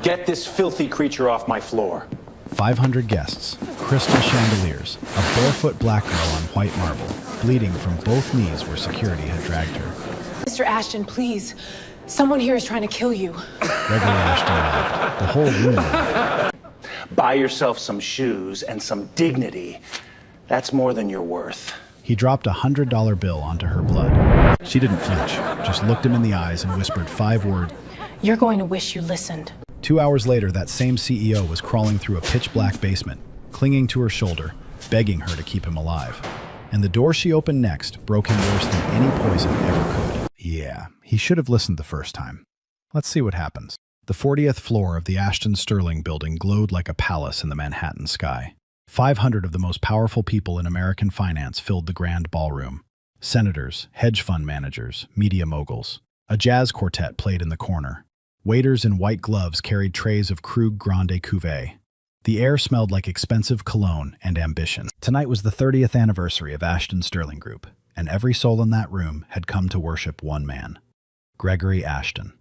Get this filthy creature off my floor. 500 guests, crystal chandeliers, a barefoot black girl on white marble, bleeding from both knees where security had dragged her. Mr. Ashton, please. Someone here is trying to kill you. Gregory Ashton laughed. The whole room laughed. Buy yourself some shoes and some dignity. That's more than you're worth. He dropped a $100 bill onto her blood. She didn't flinch, just looked him in the eyes and whispered 5 words. You're going to wish you listened. 2 hours later, that same CEO was crawling through a pitch-black basement, clinging to her shoulder, begging her to keep him alive. And the door she opened next broke him worse than any poison ever could. Yeah, he should have listened the first time. Let's see what happens. The 40th floor of the Ashton Sterling building glowed like a palace in the Manhattan sky. 500 of the most powerful people in American finance filled the grand ballroom. Senators, hedge fund managers, media moguls. A jazz quartet played in the corner. Waiters in white gloves carried trays of Krug Grande Cuvée. The air smelled like expensive cologne and ambition. Tonight was the 30th anniversary of Ashton Sterling Group, and every soul in that room had come to worship one man. Gregory Ashton.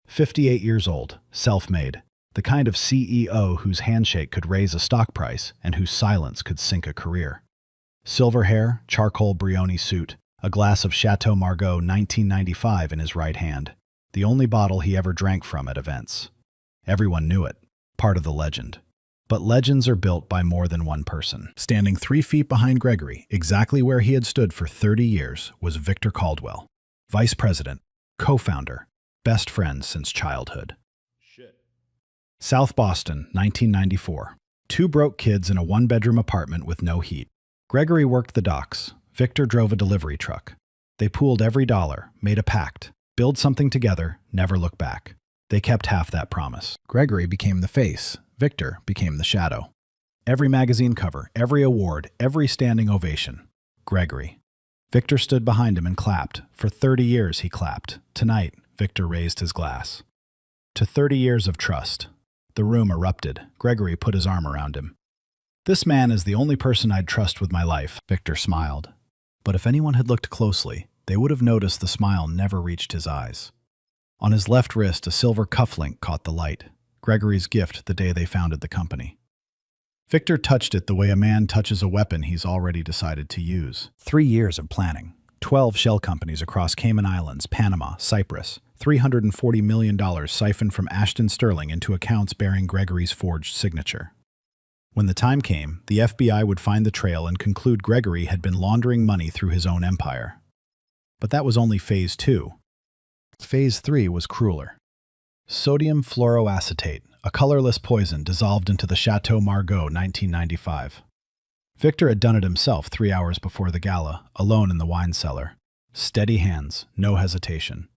58 years old, self-made, the kind of CEO whose handshake could raise a stock price and whose silence could sink a career. Silver hair, charcoal Brioni suit, a glass of Chateau Margaux 1995 in his right hand, the only bottle he ever drank from at events. Everyone knew it, part of the legend. But legends are built by more than one person. Standing 3 feet behind Gregory, exactly where he had stood for 30 years, was Victor Caldwell, vice president, co-founder, best friends since childhood. South Boston, 1994. 2 broke kids in a 1-bedroom apartment with no heat. Gregory worked the docks. Victor drove a delivery truck. They pooled every dollar, made a pact. Build something together, never look back. They kept half that promise. Gregory became the face. Victor became the shadow. Every magazine cover, every award, every standing ovation. Gregory. Victor stood behind him and clapped. For 30 years he clapped. Tonight, Victor raised his glass. To 30 years of trust. The room erupted. Gregory put his arm around him. This man is the only person I'd trust with my life. Victor smiled. But if anyone had looked closely, they would have noticed the smile never reached his eyes. On his left wrist, a silver cufflink caught the light. Gregory's gift the day they founded the company. Victor touched it the way a man touches a weapon he's already decided to use. 3 years of planning. 12 shell companies across Cayman Islands, Panama, Cyprus. $340 million siphoned from Ashton Sterling into accounts bearing Gregory's forged signature. When the time came, the FBI would find the trail and conclude Gregory had been laundering money through his own empire. But that was only phase 2. Phase 3 was crueler. Sodium fluoroacetate, a colorless poison dissolved into the Chateau Margaux 1995. Victor had done it himself 3 hours before the gala, alone in the wine cellar. Steady hands, no hesitation.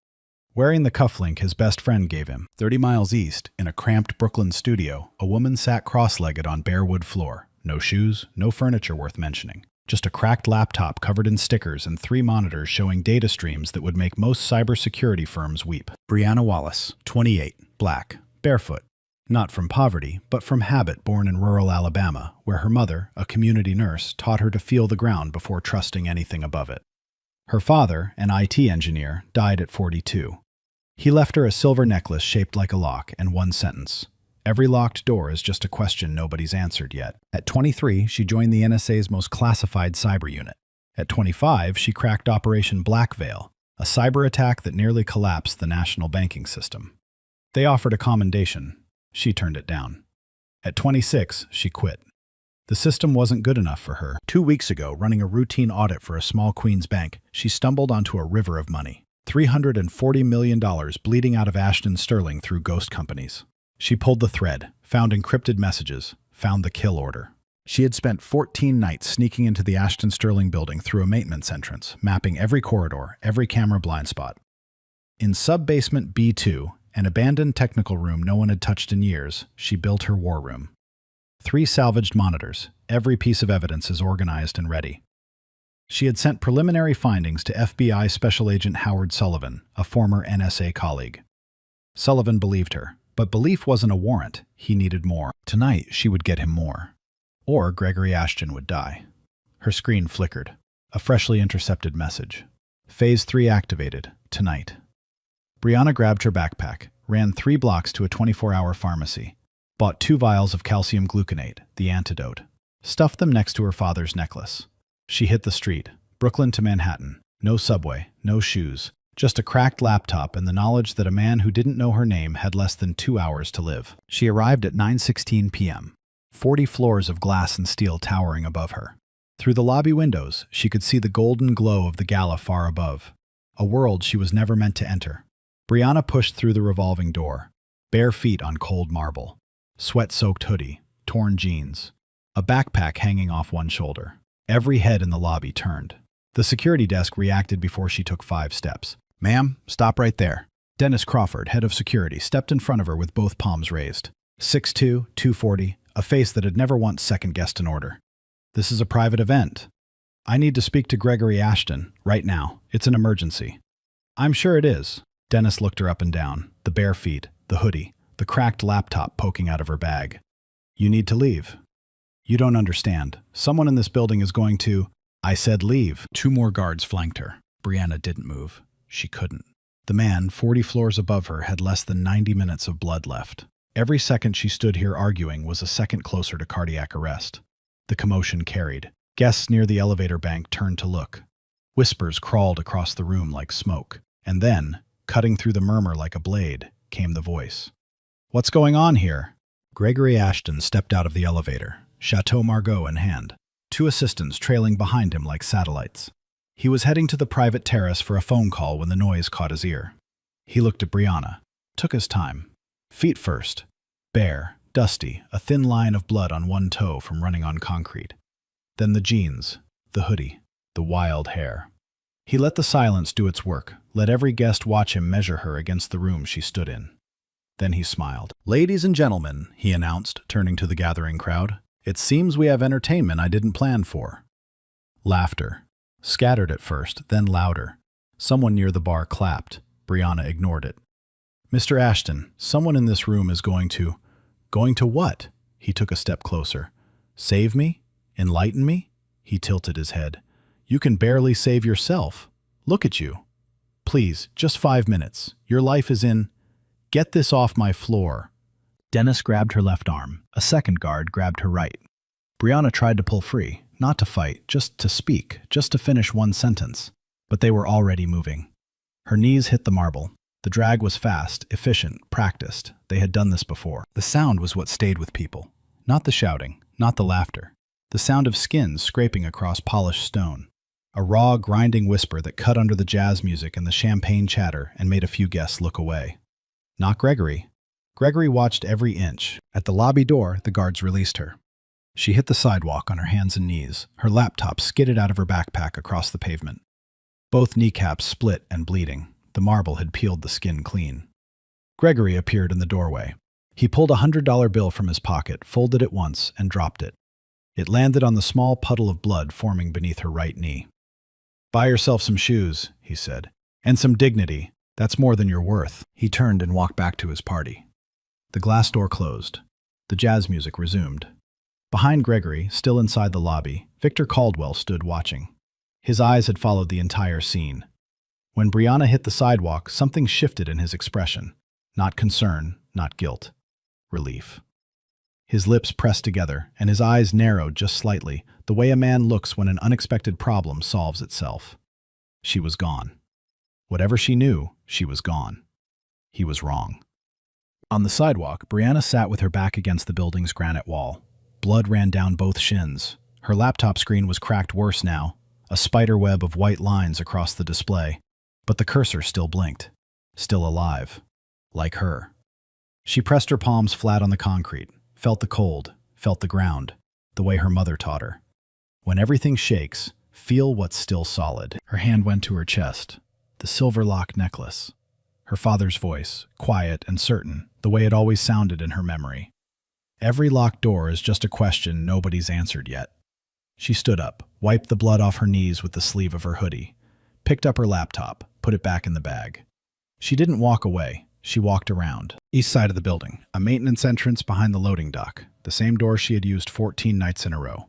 Wearing the cufflink his best friend gave him, 30 miles east, in a cramped Brooklyn studio, a woman sat cross-legged on bare wood floor. No shoes, no furniture worth mentioning. Just a cracked laptop covered in stickers and 3 monitors showing data streams that would make most cybersecurity firms weep. Brianna Wallace, 28, black, barefoot. Not from poverty, but from habit, born in rural Alabama, where her mother, a community nurse, taught her to feel the ground before trusting anything above it. Her father, an IT engineer, died at 42. He left her a silver necklace shaped like a lock and one sentence. Every locked door is just a question nobody's answered yet. At 23, she joined the NSA's most classified cyber unit. At 25, she cracked Operation Black Veil, a cyber attack that nearly collapsed the national banking system. They offered a commendation. She turned it down. At 26, she quit. The system wasn't good enough for her. 2 weeks ago, running a routine audit for a small Queens bank, she stumbled onto a river of money. $340 million bleeding out of Ashton Sterling through ghost companies. She pulled the thread, found encrypted messages, found the kill order. She had spent 14 nights sneaking into the Ashton Sterling building through a maintenance entrance, mapping every corridor, every camera blind spot. In sub-basement B2, an abandoned technical room no one had touched in years, she built her war room. 3 salvaged monitors, every piece of evidence is organized and ready. She had sent preliminary findings to FBI Special Agent Howard Sullivan, a former NSA colleague. Sullivan believed her, but belief wasn't a warrant. He needed more. Tonight, she would get him more. Or Gregory Ashton would die. Her screen flickered. A freshly intercepted message. Phase 3 activated. Tonight. Brianna grabbed her backpack, ran 3 blocks to a 24-hour pharmacy, bought 2 vials of calcium gluconate, the antidote, stuffed them next to her father's necklace. She hit the street, Brooklyn to Manhattan. No subway, no shoes, just a cracked laptop and the knowledge that a man who didn't know her name had less than 2 hours to live. She arrived at 9:16 p.m., 40 floors of glass and steel towering above her. Through the lobby windows, she could see the golden glow of the gala far above, a world she was never meant to enter. Brianna pushed through the revolving door, bare feet on cold marble, sweat-soaked hoodie, torn jeans, a backpack hanging off one shoulder. Every head in the lobby turned. The security desk reacted before she took 5 steps. "Ma'am, stop right there." Dennis Crawford, head of security, stepped in front of her with both palms raised. 6'2", 240, a face that had never once second-guessed an order. "This is a private event. I need to speak to Gregory Ashton, right now. It's an emergency." "I'm sure it is." Dennis looked her up and down, the bare feet, the hoodie, the cracked laptop poking out of her bag. "You need to leave." "You don't understand. Someone in this building is going to—" "I said leave." 2 more guards flanked her. Brianna didn't move. She couldn't. The man, 40 floors above her, had less than 90 minutes of blood left. Every second she stood here arguing was a second closer to cardiac arrest. The commotion carried. Guests near the elevator bank turned to look. Whispers crawled across the room like smoke. And then, cutting through the murmur like a blade, came the voice. "What's going on here?" Gregory Ashton stepped out of the elevator, Chateau Margaux in hand, 2 assistants trailing behind him like satellites. He was heading to the private terrace for a phone call when the noise caught his ear. He looked at Brianna, took his time. Feet first, bare, dusty, a thin line of blood on one toe from running on concrete. Then the jeans, the hoodie, the wild hair. He let the silence do its work, let every guest watch him measure her against the room she stood in. Then he smiled. "Ladies and gentlemen," he announced, turning to the gathering crowd, "it seems we have entertainment I didn't plan for." Laughter. Scattered at first, then louder. Someone near the bar clapped. Brianna ignored it. "Mr. Ashton, someone in this room is going to—" "Going to what?" He took a step closer. "Save me? Enlighten me?" He tilted his head. "You can barely save yourself. Look at you. Please, just 5 minutes. Your life is in—" "Get this off my floor." Dennis grabbed her left arm. A second guard grabbed her right. Brianna tried to pull free, not to fight, just to speak, just to finish one sentence. But they were already moving. Her knees hit the marble. The drag was fast, efficient, practiced. They had done this before. The sound was what stayed with people. Not the shouting, not the laughter. The sound of skin scraping across polished stone. A raw, grinding whisper that cut under the jazz music and the champagne chatter and made a few guests look away. Not Gregory. Gregory watched every inch. At the lobby door, the guards released her. She hit the sidewalk on her hands and knees. Her laptop skidded out of her backpack across the pavement. Both kneecaps split and bleeding. The marble had peeled the skin clean. Gregory appeared in the doorway. He pulled a $100 bill from his pocket, folded it once, and dropped it. It landed on the small puddle of blood forming beneath her right knee. "Buy yourself some shoes," he said. "And some dignity. That's more than you're worth." He turned and walked back to his party. The glass door closed. The jazz music resumed. Behind Gregory, still inside the lobby, Victor Caldwell stood watching. His eyes had followed the entire scene. When Brianna hit the sidewalk, something shifted in his expression. Not concern, not guilt. Relief. His lips pressed together, and his eyes narrowed just slightly, the way a man looks when an unexpected problem solves itself. She was gone. Whatever she knew, she was gone. He was wrong. On the sidewalk, Brianna sat with her back against the building's granite wall. Blood ran down both shins. Her laptop screen was cracked worse now, a spider web of white lines across the display. But the cursor still blinked, still alive, like her. She pressed her palms flat on the concrete, felt the cold, felt the ground, the way her mother taught her. When everything shakes, feel what's still solid. Her hand went to her chest, the silver lock necklace. Her father's voice, quiet and certain, the way it always sounded in her memory. Every locked door is just a question nobody's answered yet. She stood up, wiped the blood off her knees with the sleeve of her hoodie, picked up her laptop, put it back in the bag. She didn't walk away. She walked around. East side of the building, a maintenance entrance behind the loading dock, the same door she had used 14 nights in a row.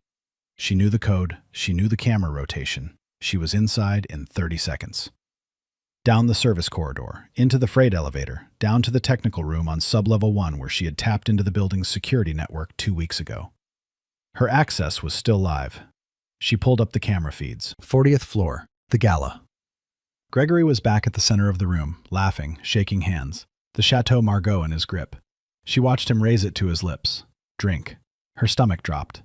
She knew the code. She knew the camera rotation. She was inside in 30 seconds. Down the service corridor, into the freight elevator, down to the technical room on sublevel 1 where she had tapped into the building's security network 2 weeks ago. Her access was still live. She pulled up the camera feeds. 40th floor, the gala. Gregory was back at the center of the room, laughing, shaking hands, the Chateau Margaux in his grip. She watched him raise it to his lips. Drink. Her stomach dropped.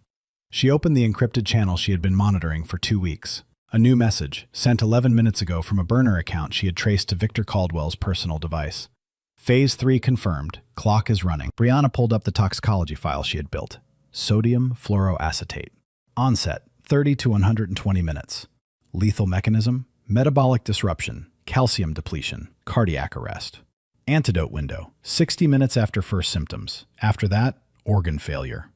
She opened the encrypted channel she had been monitoring for 2 weeks. A new message, sent 11 minutes ago from a burner account she had traced to Victor Caldwell's personal device. Phase 3 confirmed. Clock is running. Brianna pulled up the toxicology file she had built. Sodium fluoroacetate. Onset, 30 to 120 minutes. Lethal mechanism, metabolic disruption, calcium depletion, cardiac arrest. Antidote window, 60 minutes after first symptoms. After that, organ failure.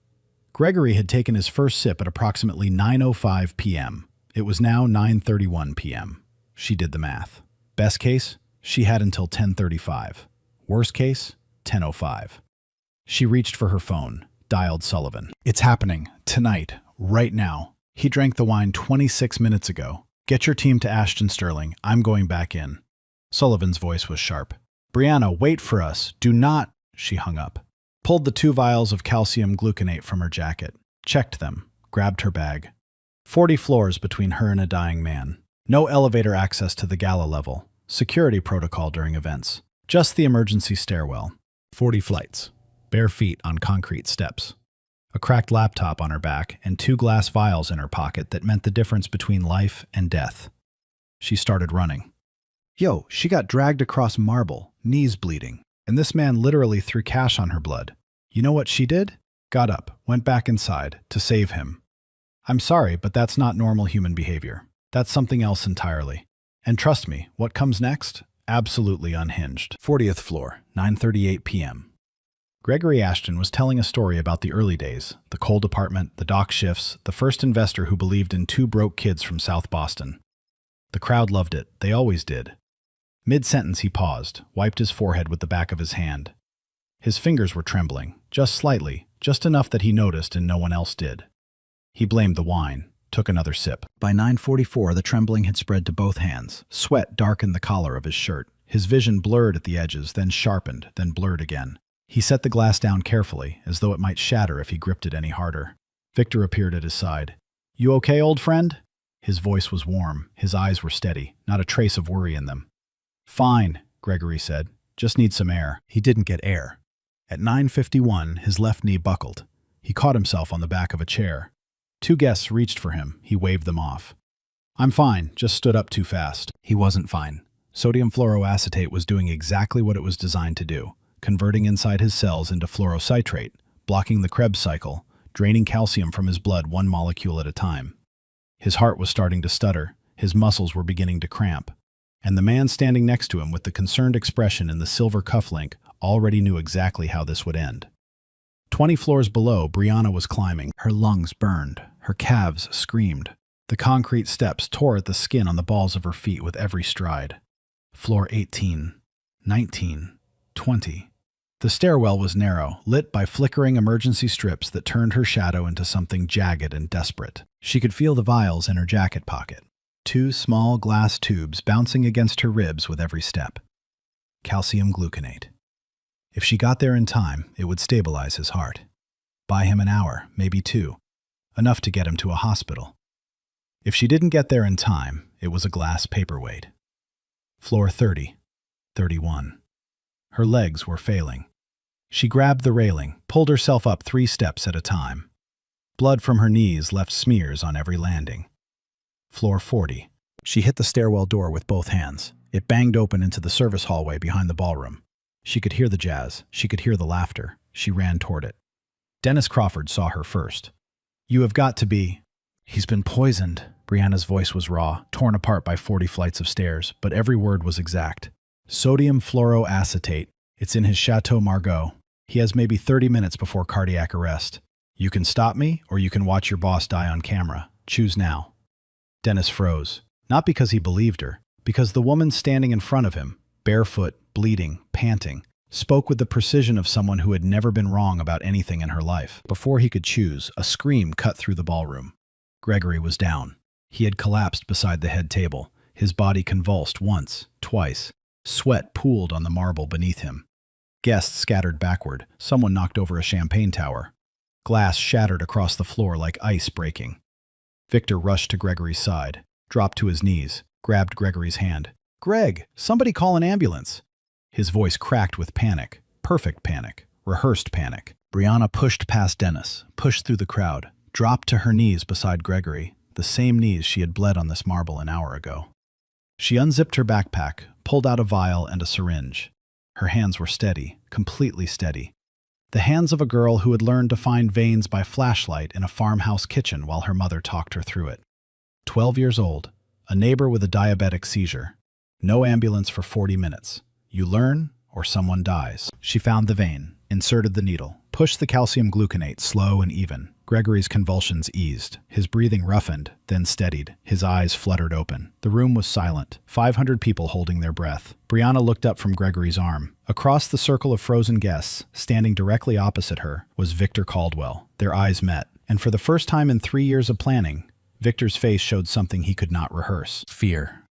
Gregory had taken his first sip at approximately 9:05 p.m. It was now 9:31 p.m. She did the math. Best case, she had until 10:35. Worst case, 10:05. She reached for her phone, dialed Sullivan. It's happening. Tonight. Right now. He drank the wine 26 minutes ago. Get your team to Ashton Sterling. I'm going back in. Sullivan's voice was sharp. Brianna, wait for us. Do not. She hung up. Pulled the 2 vials of calcium gluconate from her jacket. Checked them. Grabbed her bag. 40 floors between her and a dying man. No elevator access to the gala level. Security protocol during events. Just the emergency stairwell. 40 flights. Bare feet on concrete steps. A cracked laptop on her back and 2 glass vials in her pocket that meant the difference between life and death. She started running. Yo, she got dragged across marble, knees bleeding, and this man literally threw cash on her blood. You know what she did? Got up, went back inside, to save him. I'm sorry, but that's not normal human behavior. That's something else entirely. And trust me, what comes next? Absolutely unhinged. 40th floor, 9:38 p.m. Gregory Ashton was telling a story about the early days, the coal department, the dock shifts, the first investor who believed in 2 broke kids from South Boston. The crowd loved it. They always did. Mid-sentence he paused, wiped his forehead with the back of his hand. His fingers were trembling, just slightly, just enough that he noticed and no one else did. He blamed the wine, took another sip. By 9:44, the trembling had spread to both hands. Sweat darkened the collar of his shirt. His vision blurred at the edges, then sharpened, then blurred again. He set the glass down carefully, as though it might shatter if he gripped it any harder. Victor appeared at his side. You okay, old friend? His voice was warm. His eyes were steady, not a trace of worry in them. Fine, Gregory said. Just need some air. He didn't get air. At 9:51, his left knee buckled. He caught himself on the back of a chair. 2 guests reached for him. He waved them off. I'm fine, just stood up too fast. He wasn't fine. Sodium fluoroacetate was doing exactly what it was designed to do, converting inside his cells into fluorocitrate, blocking the Krebs cycle, draining calcium from his blood 1 molecule at a time. His heart was starting to stutter, his muscles were beginning to cramp, and the man standing next to him with the concerned expression in the silver cufflink already knew exactly how this would end. 20 floors below, Brianna was climbing. Her lungs burned. Her calves screamed. The concrete steps tore at the skin on the balls of her feet with every stride. Floor 18, 19, 20. The stairwell was narrow, lit by flickering emergency strips that turned her shadow into something jagged and desperate. She could feel the vials in her jacket pocket. 2 small glass tubes bouncing against her ribs with every step. Calcium gluconate. If she got there in time, it would stabilize his heart. Buy him an hour, maybe 2. Enough to get him to a hospital. If she didn't get there in time, it was a glass paperweight. Floor 30, 31. Her legs were failing. She grabbed the railing, pulled herself up 3 steps at a time. Blood from her knees left smears on every landing. Floor 40. She hit the stairwell door with both hands. It banged open into the service hallway behind the ballroom. She could hear the jazz. She could hear the laughter. She ran toward it. Dennis Crawford saw her first. You have got to be... He's been poisoned. Brianna's voice was raw, torn apart by 40 flights of stairs, but every word was exact. Sodium fluoroacetate. It's in his Chateau Margaux. He has maybe 30 minutes before cardiac arrest. You can stop me, or you can watch your boss die on camera. Choose now. Dennis froze. Not because he believed her, because the woman standing in front of him, barefoot, bleeding, panting, spoke with the precision of someone who had never been wrong about anything in her life. Before he could choose, a scream cut through the ballroom. Gregory was down. He had collapsed beside the head table, His body convulsed once, twice. Sweat pooled on the marble beneath him. Guests scattered backward. Someone knocked over a champagne tower. Glass shattered across the floor like ice breaking. Victor rushed to Gregory's side, dropped to his knees, grabbed Gregory's hand. "Greg, somebody call an ambulance." His voice cracked with panic. Perfect panic. Rehearsed panic. Brianna pushed past Dennis, pushed through the crowd, dropped to her knees beside Gregory, the same knees she had bled on this marble an hour ago. She unzipped her backpack, pulled out a vial and a syringe. Her hands were steady, completely steady. The hands of a girl who had learned to find veins by flashlight in a farmhouse kitchen while her mother talked her through it. 12 years old, a neighbor with a diabetic seizure. No ambulance for 40 minutes. You learn, or someone dies. She found the vein, inserted the needle, pushed the calcium gluconate slow and even. Gregory's convulsions eased. His breathing roughened, then steadied. His eyes fluttered open. The room was silent. 500 people holding their breath. Brianna looked up from Gregory's arm. Across the circle of frozen guests, standing directly opposite her, was Victor Caldwell. Their eyes met, and for the first time in 3 years of planning, Victor's face showed something he could not rehearse: fear.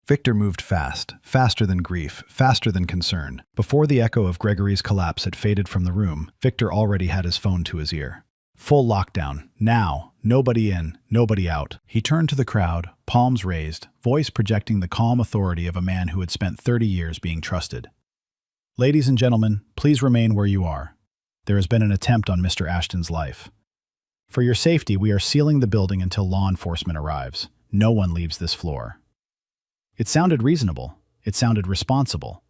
Victor moved fast, faster than grief, faster than concern. Before the echo of Gregory's collapse had faded from the room, Victor already had his phone to his ear. Full lockdown. Now. Nobody in, nobody out. He turned to the crowd, palms raised, voice projecting the calm authority of a man who had spent 30 years being trusted. "Ladies and gentlemen, please remain where you are. There has been an attempt on Mr. Ashton's life. For your safety, we are sealing the building until law enforcement arrives. No one leaves this floor." It sounded reasonable. It sounded responsible.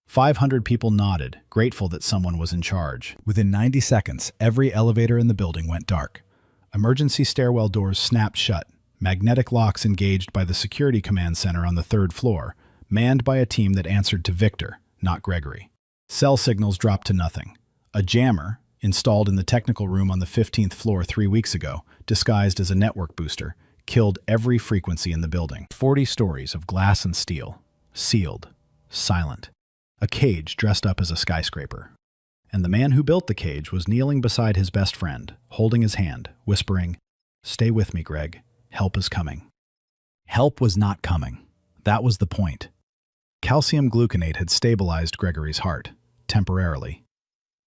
500 people nodded, grateful that someone was in charge. Within 90 seconds, every elevator in the building went dark. Emergency stairwell doors snapped shut. Magnetic locks engaged by the security command center on the 3rd floor, manned by a team that answered to Victor, not Gregory. Cell signals dropped to nothing. A jammer, installed in the technical room on the 15th floor 3 weeks ago, disguised as a network booster, killed every frequency in the building. 40 stories of glass and steel, sealed, silent. A cage dressed up as a skyscraper. And the man who built the cage was kneeling beside his best friend, holding his hand, whispering, "Stay with me, Greg. Help is coming." Help was not coming. That was the point. Calcium gluconate had stabilized Gregory's heart, temporarily.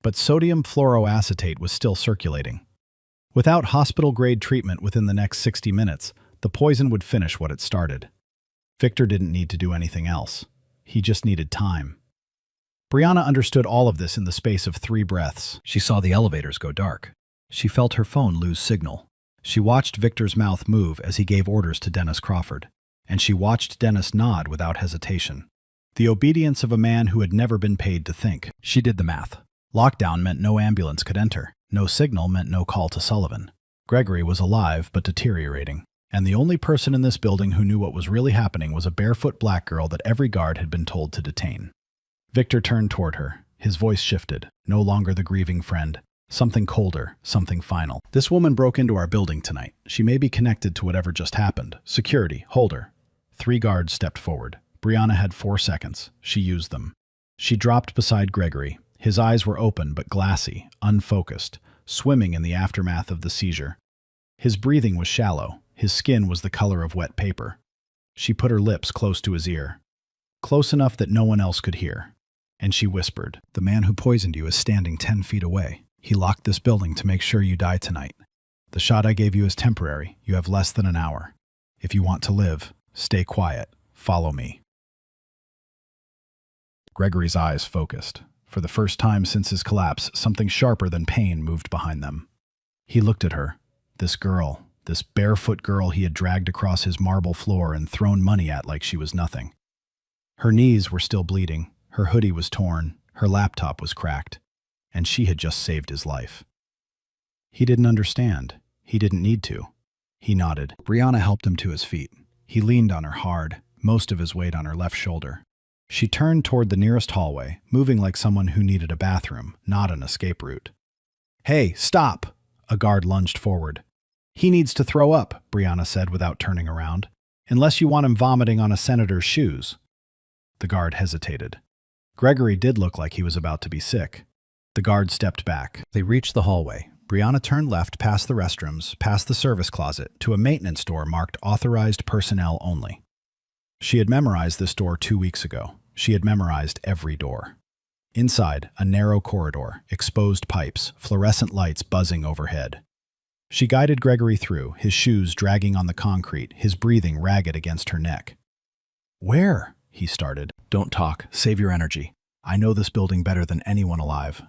But sodium fluoroacetate was still circulating. Without hospital-grade treatment within the next 60 minutes, the poison would finish what it started. Victor didn't need to do anything else. He just needed time. Brianna understood all of this in the space of 3 breaths. She saw the elevators go dark. She felt her phone lose signal. She watched Victor's mouth move as he gave orders to Dennis Crawford. And she watched Dennis nod without hesitation. The obedience of a man who had never been paid to think. She did the math. Lockdown meant no ambulance could enter. No signal meant no call to Sullivan. Gregory was alive but deteriorating. And the only person in this building who knew what was really happening was a barefoot black girl that every guard had been told to detain. Victor turned toward her. His voice shifted. No longer the grieving friend. Something colder, something final. "This woman broke into our building tonight. She may be connected to whatever just happened. Security, hold her." 3 guards stepped forward. Brianna had 4 seconds. She used them. She dropped beside Gregory. His eyes were open but glassy, unfocused, swimming in the aftermath of the seizure. His breathing was shallow. His skin was the color of wet paper. She put her lips close to his ear. Close enough that no one else could hear. And she whispered, "The man who poisoned you is standing 10 feet away. He locked this building to make sure you die tonight. The shot I gave you is temporary. You have less than an hour. If you want to live, stay quiet. Follow me." Gregory's eyes focused. For the first time since his collapse, something sharper than pain moved behind them. He looked at her. This girl, this barefoot girl he had dragged across his marble floor and thrown money at like she was nothing. Her knees were still bleeding. Her hoodie was torn, her laptop was cracked, and she had just saved his life. He didn't understand. He didn't need to. He nodded. Brianna helped him to his feet. He leaned on her hard, most of his weight on her left shoulder. She turned toward the nearest hallway, moving like someone who needed a bathroom, not an escape route. "Hey, stop!" A guard lunged forward. "He needs to throw up," Brianna said without turning around. "Unless you want him vomiting on a senator's shoes." The guard hesitated. Gregory did look like he was about to be sick. The guard stepped back. They reached the hallway. Brianna turned left past the restrooms, past the service closet, to a maintenance door marked Authorized Personnel Only. She had memorized this door 2 weeks ago. She had memorized every door. Inside, a narrow corridor, exposed pipes, fluorescent lights buzzing overhead. She guided Gregory through, his shoes dragging on the concrete, his breathing ragged against her neck. "Where?" he started. "Don't talk. Save your energy. I know this building better than anyone alive."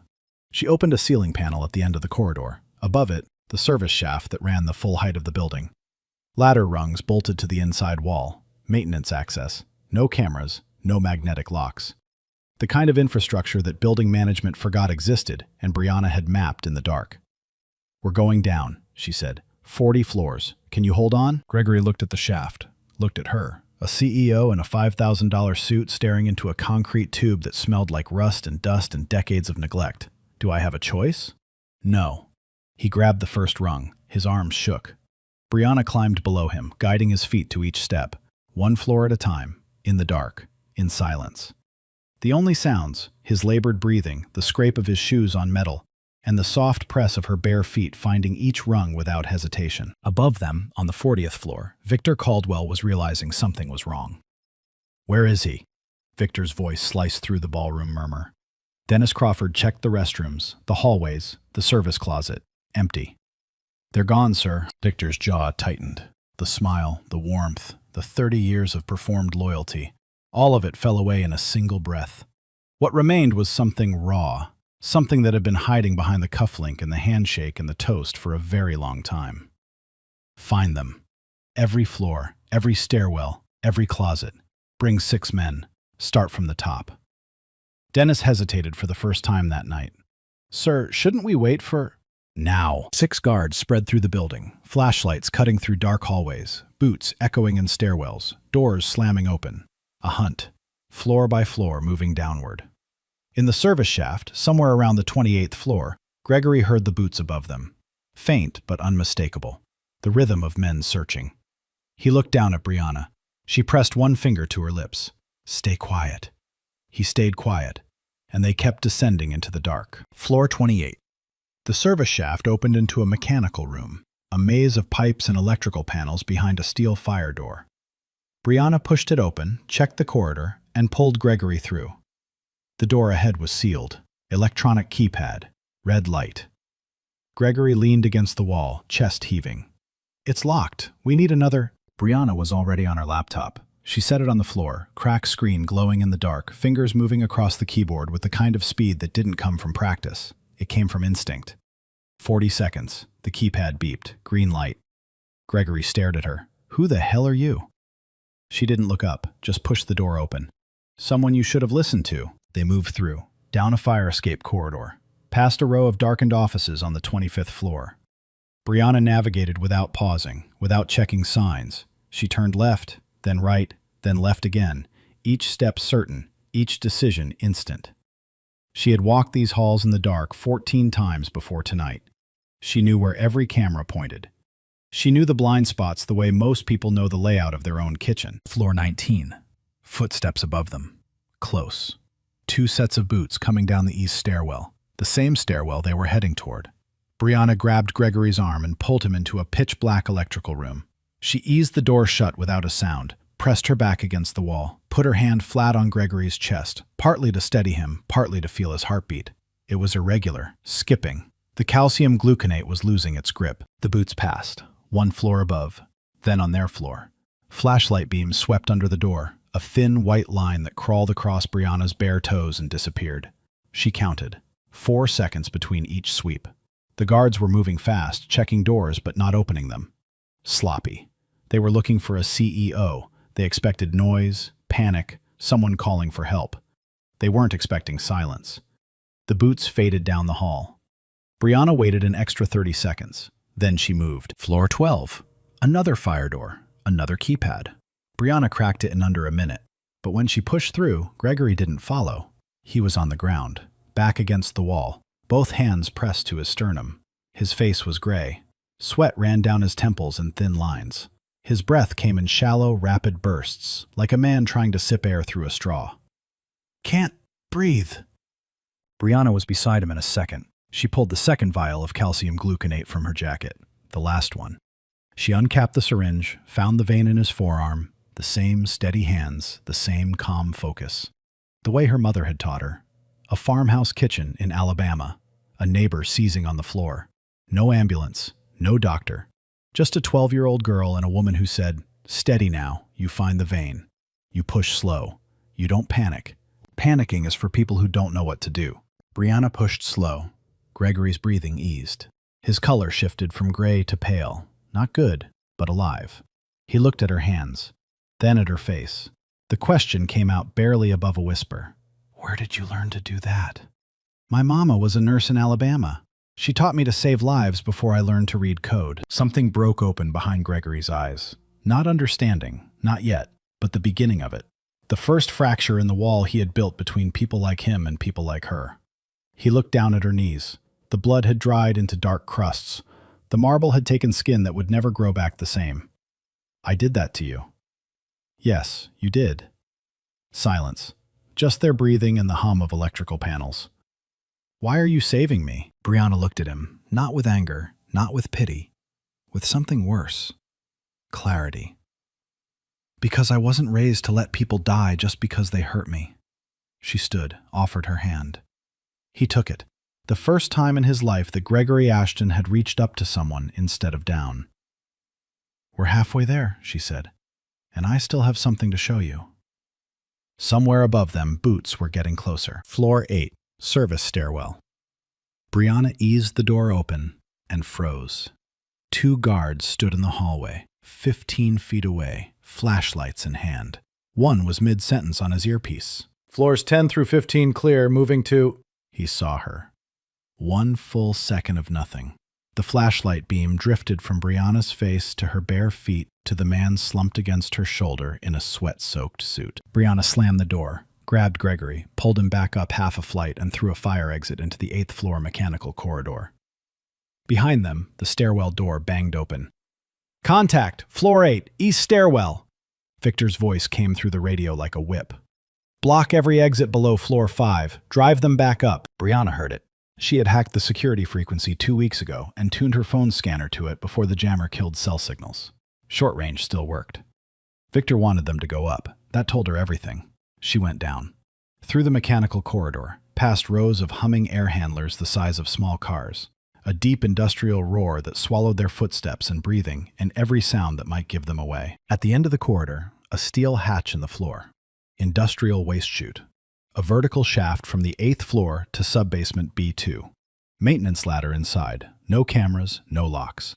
She opened a ceiling panel at the end of the corridor. Above it, the service shaft that ran the full height of the building. Ladder rungs bolted to the inside wall. Maintenance access. No cameras, no magnetic locks. The kind of infrastructure that building management forgot existed and Brianna had mapped in the dark. "We're going down," she said. 40 floors. Can you hold on?" Gregory looked at the shaft, looked at her. A CEO in a $5,000 suit staring into a concrete tube that smelled like rust and dust and decades of neglect. "Do I have a choice?" "No." He grabbed the first rung. His arms shook. Brianna climbed below him, guiding his feet to each step, one floor at a time, in the dark, in silence. The only sounds, his labored breathing, the scrape of his shoes on metal, and the soft press of her bare feet finding each rung without hesitation. Above them, on the 40th floor, Victor Caldwell was realizing something was wrong. "Where is he?" Victor's voice sliced through the ballroom murmur. Dennis Crawford checked the restrooms, the hallways, the service closet. Empty. "They're gone, sir." Victor's jaw tightened. The smile, the warmth, the 30 years of performed loyalty, all of it fell away in a single breath. What remained was something raw, something that had been hiding behind the cufflink and the handshake and the toast for a very long time. "Find them. Every floor, every stairwell, every closet. Bring 6 men. Start from the top." Dennis hesitated for the first time that night. "Sir, shouldn't we wait for—" "Now." 6 guards spread through the building, flashlights cutting through dark hallways, boots echoing in stairwells, doors slamming open. A hunt, floor by floor moving downward. In the service shaft, somewhere around the 28th floor, Gregory heard the boots above them. Faint but unmistakable. The rhythm of men searching. He looked down at Brianna. She pressed one finger to her lips. "Stay quiet." He stayed quiet, and they kept descending into the dark. Floor 28. The service shaft opened into a mechanical room, a maze of pipes and electrical panels behind a steel fire door. Brianna pushed it open, checked the corridor, and pulled Gregory through. The door ahead was sealed. Electronic keypad. Red light. Gregory leaned against the wall, chest heaving. "It's locked. We need another—" Brianna was already on her laptop. She set it on the floor, cracked screen glowing in the dark, fingers moving across the keyboard with the kind of speed that didn't come from practice. It came from instinct. 40 seconds. The keypad beeped. Green light. Gregory stared at her. "Who the hell are you?" She didn't look up, just pushed the door open. "Someone you should have listened to." They moved through, down a fire escape corridor, past a row of darkened offices on the 25th floor. Brianna navigated without pausing, without checking signs. She turned left, then right, then left again, each step certain, each decision instant. She had walked these halls in the dark 14 times before tonight. She knew where every camera pointed. She knew the blind spots the way most people know the layout of their own kitchen. Floor 19. Footsteps above them. Close. 2 sets of boots coming down the east stairwell, the same stairwell they were heading toward. Brianna grabbed Gregory's arm and pulled him into a pitch-black electrical room. She eased the door shut without a sound, pressed her back against the wall, put her hand flat on Gregory's chest, partly to steady him, partly to feel his heartbeat. It was irregular, skipping. The calcium gluconate was losing its grip. The boots passed, 1 floor above, then on their floor. Flashlight beams swept under the door, a thin white line that crawled across Brianna's bare toes and disappeared. She counted. 4 seconds between each sweep. The guards were moving fast, checking doors but not opening them. Sloppy. They were looking for a CEO. They expected noise, panic, someone calling for help. They weren't expecting silence. The boots faded down the hall. Brianna waited an extra 30 seconds. Then she moved. Floor 12. Another fire door. Another keypad. Brianna cracked it in under a minute. But when she pushed through, Gregory didn't follow. He was on the ground, back against the wall, both hands pressed to his sternum. His face was gray. Sweat ran down his temples in thin lines. His breath came in shallow, rapid bursts, like a man trying to sip air through a straw. "Can't breathe." Brianna was beside him in a second. She pulled the second vial of calcium gluconate from her jacket, the last one. She uncapped the syringe, found the vein in his forearm, The same steady hands, the same calm focus. The way her mother had taught her. A farmhouse kitchen in Alabama. A neighbor seizing on the floor. No ambulance, no doctor. Just a 12-year-old girl and a woman who said, "Steady now, you find the vein. You push slow. You don't panic. Panicking is for people who don't know what to do." Brianna pushed slow. Gregory's breathing eased. His color shifted from gray to pale. Not good, but alive. He looked at her hands, then at her face. The question came out barely above a whisper. "Where did you learn to do that?" "My mama was a nurse in Alabama. She taught me to save lives before I learned to read code." Something broke open behind Gregory's eyes. Not understanding, not yet, but the beginning of it. The first fracture in the wall he had built between people like him and people like her. He looked down at her knees. The blood had dried into dark crusts. The marble had taken skin that would never grow back the same. "I did that to you." "Yes, you did." Silence. Just their breathing and the hum of electrical panels. "Why are you saving me?" Brianna looked at him, not with anger, not with pity, with something worse. Clarity. "Because I wasn't raised to let people die just because they hurt me." She stood, offered her hand. He took it. The first time in his life that Gregory Ashton had reached up to someone instead of down. "We're halfway there," she said, "and I still have something to show you." Somewhere above them, boots were getting closer. Floor 8, service stairwell. Brianna eased the door open and froze. 2 guards stood in the hallway, 15 feet away, flashlights in hand. One was mid-sentence on his earpiece. "Floors 10 through 15 clear, moving to—" He saw her. 1 full second of nothing. The flashlight beam drifted from Brianna's face to her bare feet to the man slumped against her shoulder in a sweat-soaked suit. Brianna slammed the door, grabbed Gregory, pulled him back up half a flight, and threw a fire exit into the 8th floor mechanical corridor. Behind them, the stairwell door banged open. "Contact! Floor 8, east stairwell!" Victor's voice came through the radio like a whip. "Block every exit below floor 5. Drive them back up." Brianna heard it. She had hacked the security frequency 2 weeks ago and tuned her phone scanner to it before the jammer killed cell signals. Short range still worked. Victor wanted them to go up. That told her everything. She went down. Through the mechanical corridor, past rows of humming air handlers the size of small cars. A deep industrial roar that swallowed their footsteps and breathing and every sound that might give them away. At the end of the corridor, a steel hatch in the floor. Industrial waste chute. A vertical shaft from the 8th floor to subbasement B2. Maintenance ladder inside. No cameras, no locks.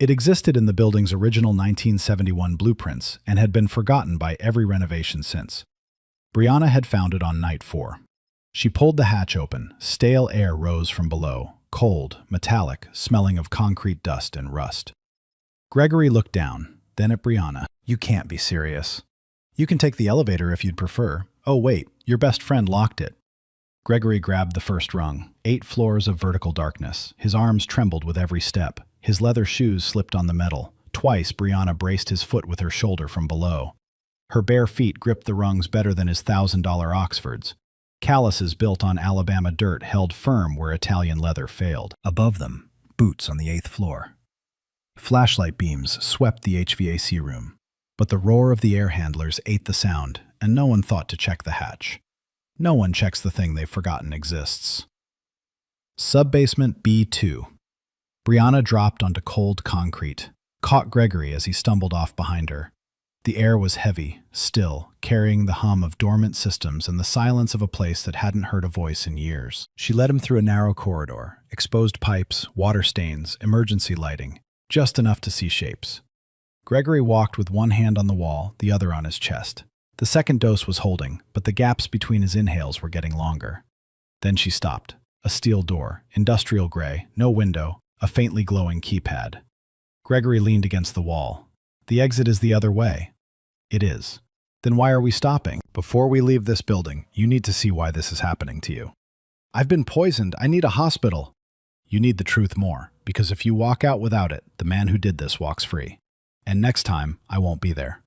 It existed in the building's original 1971 blueprints and had been forgotten by every renovation since. Brianna had found it on night 4. She pulled the hatch open. Stale air rose from below. Cold, metallic, smelling of concrete dust and rust. Gregory looked down, then at Brianna. "You can't be serious." "You can take the elevator if you'd prefer." "Oh wait, your best friend locked it." Gregory grabbed the first rung. 8 floors of vertical darkness. His arms trembled with every step. His leather shoes slipped on the metal. Twice, Brianna braced his foot with her shoulder from below. Her bare feet gripped the rungs better than his $1,000 Oxfords. Calluses built on Alabama dirt held firm where Italian leather failed. Above them, boots on the 8th floor. Flashlight beams swept the HVAC room. But the roar of the air handlers ate the sound, and no one thought to check the hatch. No one checks the thing they've forgotten exists. Subbasement B2. Brianna dropped onto cold concrete, caught Gregory as he stumbled off behind her. The air was heavy, still, carrying the hum of dormant systems and the silence of a place that hadn't heard a voice in years. She led him through a narrow corridor, exposed pipes, water stains, emergency lighting, just enough to see shapes. Gregory walked with one hand on the wall, the other on his chest. The second dose was holding, but the gaps between his inhales were getting longer. Then she stopped. A steel door, industrial gray, no window, a faintly glowing keypad. Gregory leaned against the wall. "The exit is the other way." "It is." "Then why are we stopping?" "Before we leave this building, you need to see why this is happening to you." "I've been poisoned. I need a hospital." "You need the truth more, because if you walk out without it, the man who did this walks free. And next time, I won't be there."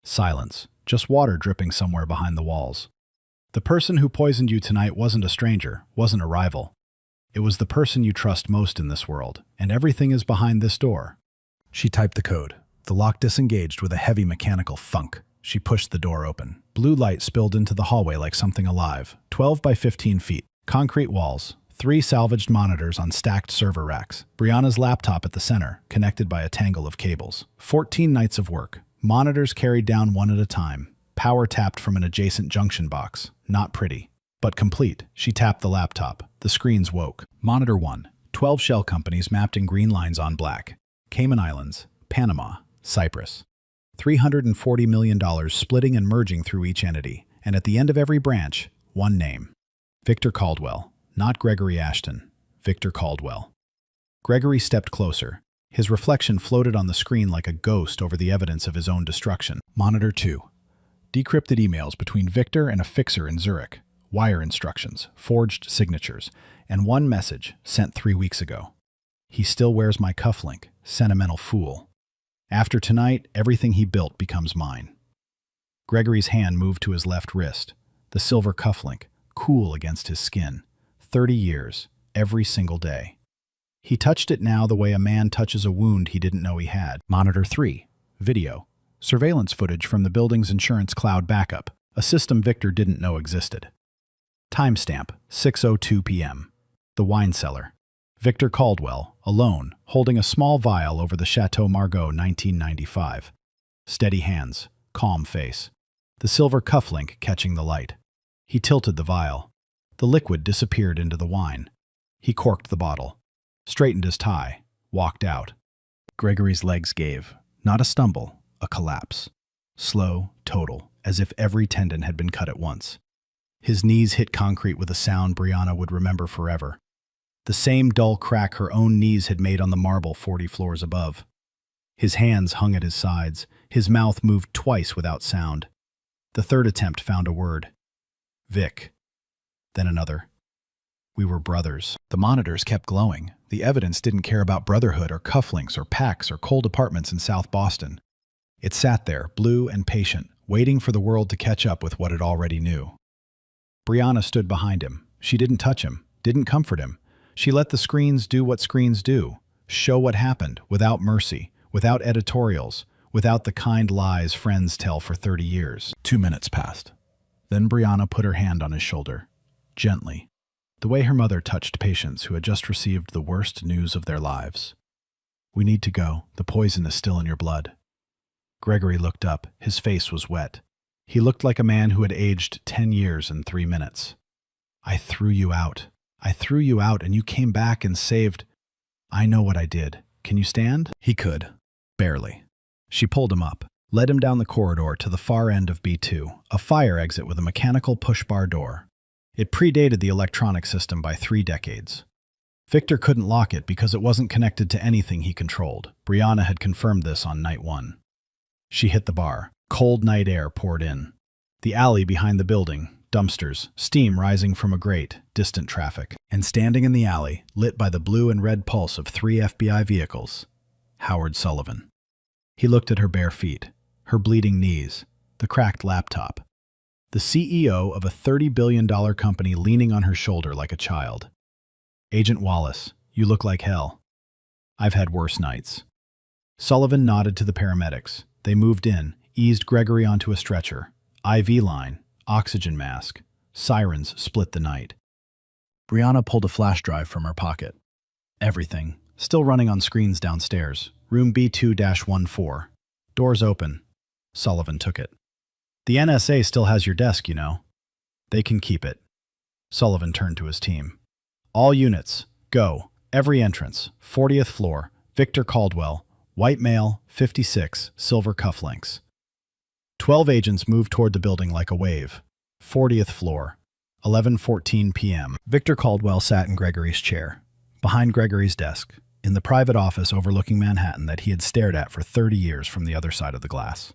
Silence, just water dripping somewhere behind the walls. "The person who poisoned you tonight wasn't a stranger, wasn't a rival. It was the person you trust most in this world, and everything is behind this door." She typed the code. The lock disengaged with a heavy mechanical thunk. She pushed the door open. Blue light spilled into the hallway like something alive. 12 by 15 feet. Concrete walls. 3 salvaged monitors on stacked server racks. Brianna's laptop at the center, connected by a tangle of cables. 14 nights of work. Monitors carried down one at a time. Power tapped from an adjacent junction box. Not pretty, but complete. She tapped the laptop. The screens woke. Monitor 1. 12 shell companies mapped in green lines on black. Cayman Islands, Panama, Cyprus. $340 million splitting and merging through each entity, and at the end of every branch, one name. Victor Caldwell. Not Gregory Ashton. Victor Caldwell. Gregory stepped closer. His reflection floated on the screen like a ghost over the evidence of his own destruction. Monitor 2. Decrypted emails between Victor and a fixer in Zurich. Wire instructions, forged signatures, and one message sent 3 weeks ago. He still wears my cufflink, sentimental fool. After tonight, everything he built becomes mine. Gregory's hand moved to his left wrist, the silver cufflink, cool against his skin. 30 years, every single day. He touched it now the way a man touches a wound he didn't know he had. Monitor 3. Video. Surveillance footage from the building's insurance cloud backup, a system Victor didn't know existed. Timestamp, 6:02 p.m. The wine cellar. Victor Caldwell, alone, holding a small vial over the Chateau Margaux 1995. Steady hands, calm face. The silver cufflink catching the light. He tilted the vial. The liquid disappeared into the wine. He corked the bottle, straightened his tie, walked out. Gregory's legs gave. Not a stumble, a collapse. Slow, total, as if every tendon had been cut at once. His knees hit concrete with a sound Brianna would remember forever. The same dull crack her own knees had made on the marble 40 floors above. His hands hung at his sides. His mouth moved twice without sound. The third attempt found a word. Vic. Then another. We were brothers. The monitors kept glowing. The evidence didn't care about brotherhood or cufflinks or packs or cold apartments in South Boston. It sat there, blue and patient, waiting for the world to catch up with what it already knew. Brianna stood behind him. She didn't touch him, didn't comfort him. She let the screens do what screens do, show what happened, without mercy, without editorials, without the kind lies friends tell for 30 years. 2 minutes passed. Then Brianna put her hand on his shoulder. Gently, the way her mother touched patients who had just received the worst news of their lives. We need to go. The poison is still in your blood. Gregory looked up. His face was wet. He looked like a man who had aged 10 years in 3 minutes. I threw you out. I threw you out and you came back and saved. I know what I did. Can you stand? He could. Barely. She pulled him up, led him down the corridor to the far end of B2, a fire exit with a mechanical push-bar door. It predated the electronic system by 3 decades. Victor couldn't lock it because it wasn't connected to anything he controlled. Brianna had confirmed this on night 1. She hit the bar. Cold night air poured in. The alley behind the building, dumpsters, steam rising from a grate, distant traffic. And standing in the alley, lit by the blue and red pulse of 3 FBI vehicles, Howard Sullivan. He looked at her bare feet, her bleeding knees, the cracked laptop. The CEO of a $30 billion company leaning on her shoulder like a child. Agent Wallace, you look like hell. I've had worse nights. Sullivan nodded to the paramedics. They moved in, eased Gregory onto a stretcher. IV line, oxygen mask. Sirens split the night. Brianna pulled a flash drive from her pocket. Everything, still running on screens downstairs. Room B2-14. Doors open. Sullivan took it. The NSA still has your desk, you know. They can keep it. Sullivan turned to his team. All units, go. Every entrance. 40th floor. Victor Caldwell. White male, 56, silver cufflinks. 12 agents moved toward the building like a wave. 40th floor. 11:14 p.m. Victor Caldwell sat in Gregory's chair, behind Gregory's desk, in the private office overlooking Manhattan that he had stared at for 30 years from the other side of the glass.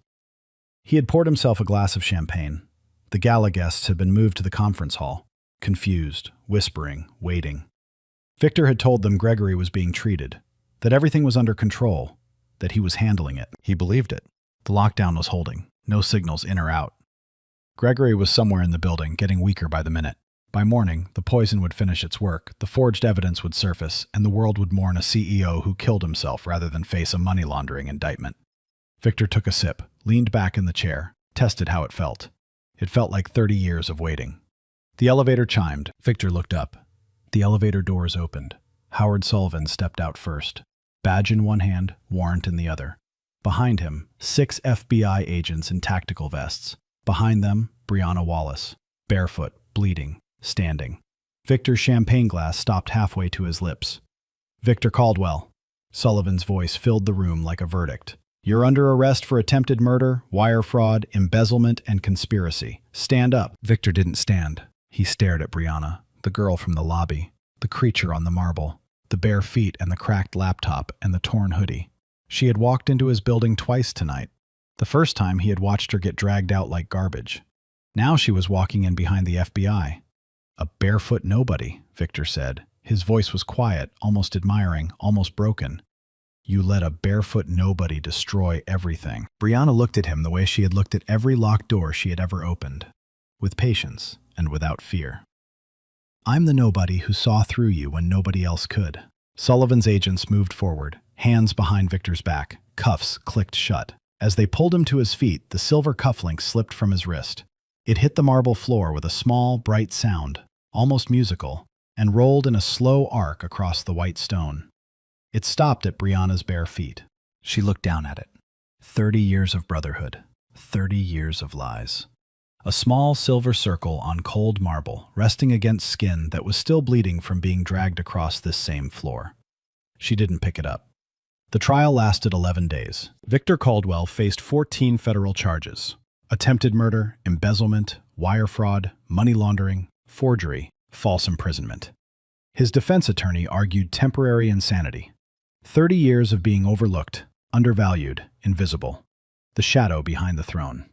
He had poured himself a glass of champagne. The gala guests had been moved to the conference hall, confused, whispering, waiting. Victor had told them Gregory was being treated, that everything was under control, that he was handling it. He believed it. The lockdown was holding, no signals in or out. Gregory was somewhere in the building, getting weaker by the minute. By morning, the poison would finish its work, the forged evidence would surface, and the world would mourn a CEO who killed himself rather than face a money laundering indictment. Victor took a sip, leaned back in the chair, tested how it felt. It felt like 30 years of waiting. The elevator chimed. Victor looked up. The elevator doors opened. Howard Sullivan stepped out first, badge in one hand, warrant in the other. Behind him, 6 FBI agents in tactical vests. Behind them, Brianna Wallace, barefoot, bleeding, standing. Victor's champagne glass stopped halfway to his lips. "Victor Caldwell." Sullivan's voice filled the room like a verdict. "You're under arrest for attempted murder, wire fraud, embezzlement, and conspiracy. Stand up." Victor didn't stand. He stared at Brianna, the girl from the lobby, the creature on the marble, the bare feet and the cracked laptop and the torn hoodie. She had walked into his building twice tonight. The first time he had watched her get dragged out like garbage. Now she was walking in behind the FBI. "A barefoot nobody," Victor said. His voice was quiet, almost admiring, almost broken. "You let a barefoot nobody destroy everything." Brianna looked at him the way she had looked at every locked door she had ever opened, with patience and without fear. "I'm the nobody who saw through you when nobody else could." Sullivan's agents moved forward, hands behind Victor's back, cuffs clicked shut. As they pulled him to his feet, the silver cufflink slipped from his wrist. It hit the marble floor with a small, bright sound, almost musical, and rolled in a slow arc across the white stone. It stopped at Brianna's bare feet. She looked down at it. 30 years of brotherhood. 30 years of lies. A small silver circle on cold marble, resting against skin that was still bleeding from being dragged across this same floor. She didn't pick it up. The trial lasted 11 days. Victor Caldwell faced 14 federal charges: attempted murder, embezzlement, wire fraud, money laundering, forgery, false imprisonment. His defense attorney argued temporary insanity. 30 years of being overlooked, undervalued, invisible. The shadow behind the throne.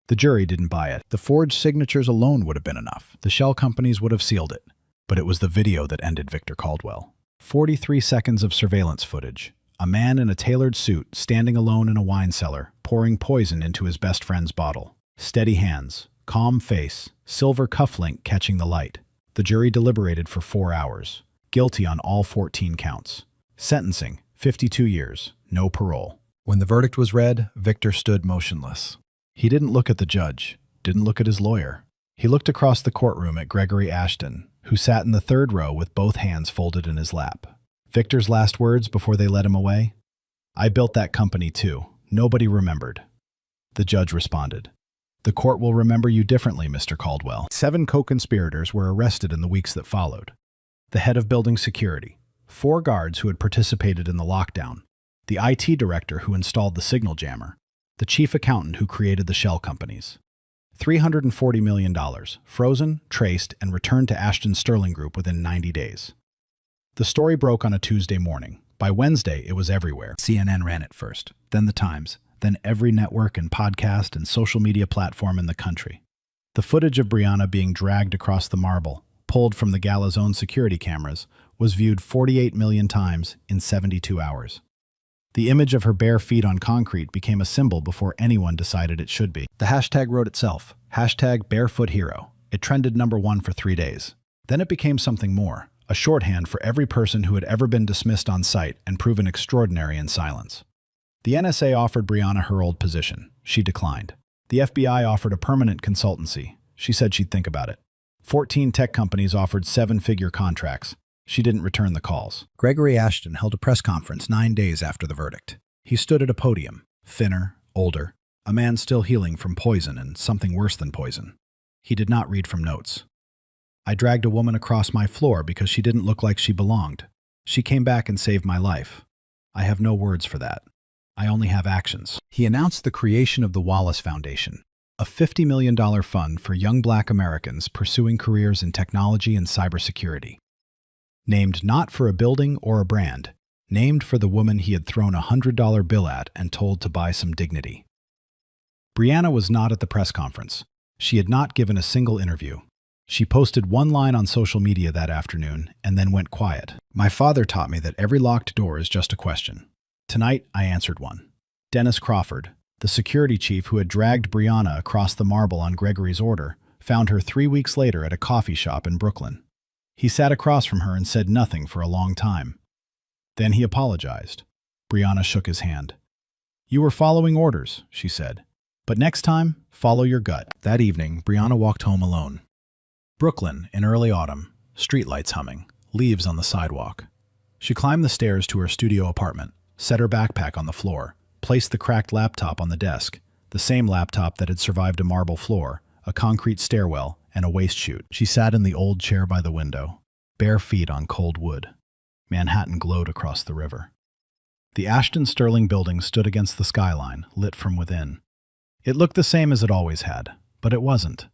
The jury didn't buy it. The forged signatures alone would have been enough. The shell companies would have sealed it. But it was the video that ended Victor Caldwell. 43 seconds of surveillance footage. A man in a tailored suit standing alone in a wine cellar, pouring poison into his best friend's bottle. Steady hands, calm face, silver cufflink catching the light. The jury deliberated for 4 hours. Guilty on all 14 counts. Sentencing, 52 years, no parole. When the verdict was read, Victor stood motionless. He didn't look at the judge, didn't look at his lawyer. He looked across the courtroom at Gregory Ashton, who sat in the third row with both hands folded in his lap. Victor's last words before they let him away? "I built that company too. Nobody remembered." The judge responded, "The court will remember you differently, Mr. Caldwell." 7 co-conspirators were arrested in the weeks that followed. The head of building security, 4 guards who had participated in the lockdown, the IT director who installed the signal jammer, the chief accountant who created the shell companies. $340 million, frozen, traced, and returned to Ashton Sterling Group within 90 days. The story broke on a Tuesday morning. By Wednesday, it was everywhere. CNN ran it first, then The Times, then every network and podcast and social media platform in the country. The footage of Brianna being dragged across the marble, pulled from the gala's own security cameras, was viewed 48 million times in 72 hours. The image of her bare feet on concrete became a symbol before anyone decided it should be. The hashtag wrote itself, #BarefootHero. It trended #1 for 3 days. Then it became something more, a shorthand for every person who had ever been dismissed on sight and proven extraordinary in silence. The NSA offered Brianna her old position. She declined. The FBI offered a permanent consultancy. She said she'd think about it. 14 tech companies offered 7-figure contracts. She didn't return the calls. Gregory Ashton held a press conference 9 days after the verdict. He stood at a podium, thinner, older, a man still healing from poison and something worse than poison. He did not read from notes. "I dragged a woman across my floor because she didn't look like she belonged. She came back and saved my life. I have no words for that. I only have actions." He announced the creation of the Wallace Foundation, a $50 million fund for young Black Americans pursuing careers in technology and cybersecurity. Named not for a building or a brand, named for the woman he had thrown a $100 bill at and told to buy some dignity. Brianna was not at the press conference. She had not given a single interview. She posted one line on social media that afternoon and then went quiet. "My father taught me that every locked door is just a question. Tonight, I answered one." Dennis Crawford, the security chief who had dragged Brianna across the marble on Gregory's order, found her 3 weeks later at a coffee shop in Brooklyn. He sat across from her and said nothing for a long time. Then he apologized. Brianna shook his hand. You were following orders, she said. But next time, follow your gut. That evening, Brianna walked home alone. Brooklyn, in early autumn, streetlights humming, leaves on the sidewalk. She climbed the stairs to her studio apartment, set her backpack on the floor, placed the cracked laptop on the desk, the same laptop that had survived a marble floor, a concrete stairwell, and a waste chute. She sat in the old chair by the window, bare feet on cold wood. Manhattan glowed across the river. The Ashton Sterling building stood against the skyline, lit from within. It looked the same as it always had, but it wasn't.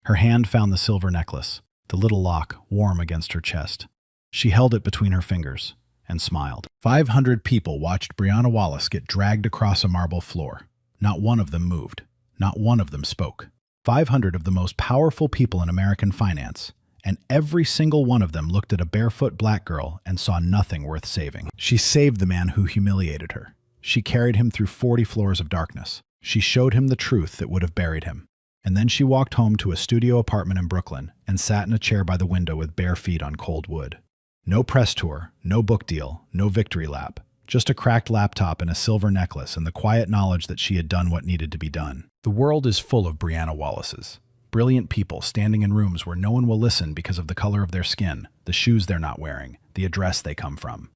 Her hand found the silver necklace, the little lock warm against her chest. She held it between her fingers and smiled. 500 people watched Brianna Wallace get dragged across a marble floor. Not one of them moved. Not one of them spoke. 500 of the most powerful people in American finance, and every single one of them looked at a barefoot black girl and saw nothing worth saving. She saved the man who humiliated her. She carried him through 40 floors of darkness. She showed him the truth that would have buried him. And then she walked home to a studio apartment in Brooklyn and sat in a chair by the window with bare feet on cold wood. No press tour, no book deal, no victory lap. Just a cracked laptop and a silver necklace and the quiet knowledge that she had done what needed to be done. The world is full of Brianna Wallaces. Brilliant people standing in rooms where no one will listen because of the color of their skin, the shoes they're not wearing, the address they come from.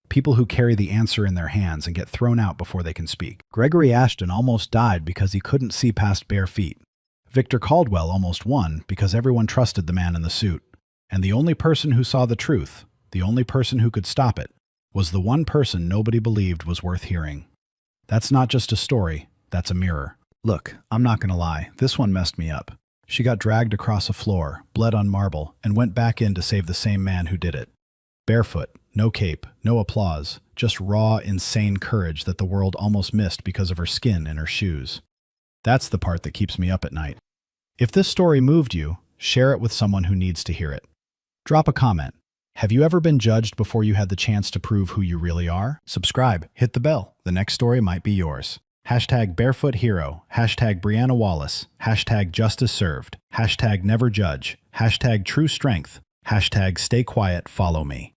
People who carry the answer in their hands and get thrown out before they can speak. Gregory Ashton almost died because he couldn't see past bare feet. Victor Caldwell almost won because everyone trusted the man in the suit. And the only person who saw the truth, the only person who could stop it, was the one person nobody believed was worth hearing. That's not just a story, that's a mirror. Look, I'm not gonna lie, this one messed me up. She got dragged across a floor, bled on marble, and went back in to save the same man who did it. Barefoot, no cape, no applause, just raw, insane courage that the world almost missed because of her skin and her shoes. That's the part that keeps me up at night. If this story moved you, share it with someone who needs to hear it. Drop a comment. Have you ever been judged before you had the chance to prove who you really are? Subscribe, hit the bell. The next story might be yours. Hashtag Barefoot Hero, hashtag Brianna Wallace, hashtag Justice Served, hashtag Never Judge, hashtag True Strength, hashtag Stay Quiet, Follow Me.